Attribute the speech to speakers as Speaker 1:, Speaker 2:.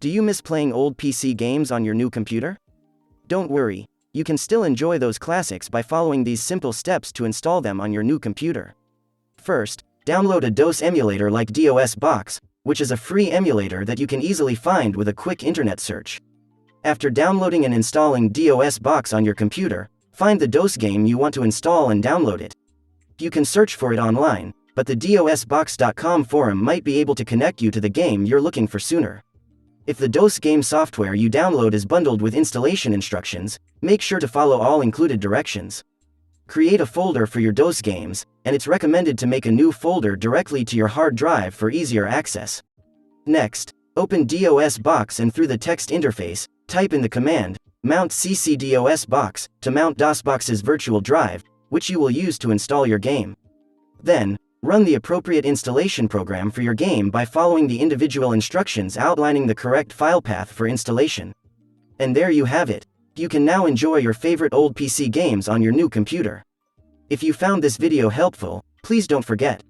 Speaker 1: Do you miss playing old PC games on your new computer? Don't worry, you can still enjoy those classics by following these simple steps to install them on your new computer. First, download a DOS emulator like DOSBox, which is a free emulator that you can easily find with a quick internet search. After downloading and installing DOSBox on your computer, find the DOS game you want to install and download it. You can search for it online, but the DOSBox.com forum might be able to connect you to the game you're looking for sooner. If the DOS game software you download is bundled with installation instructions, make sure to follow all included directions. Create a folder for your DOS games, and it's recommended to make a new folder directly to your hard drive for easier access. Next, open DOSBox and through the text interface, type in the command, mount ccDOSBox, to mount DOSBox's virtual drive, which you will use to install your game. Then, run the appropriate installation program for your game by following the individual instructions outlining the correct file path for installation. And there you have it. You can now enjoy your favorite old PC games on your new computer. If you found this video helpful, please don't forget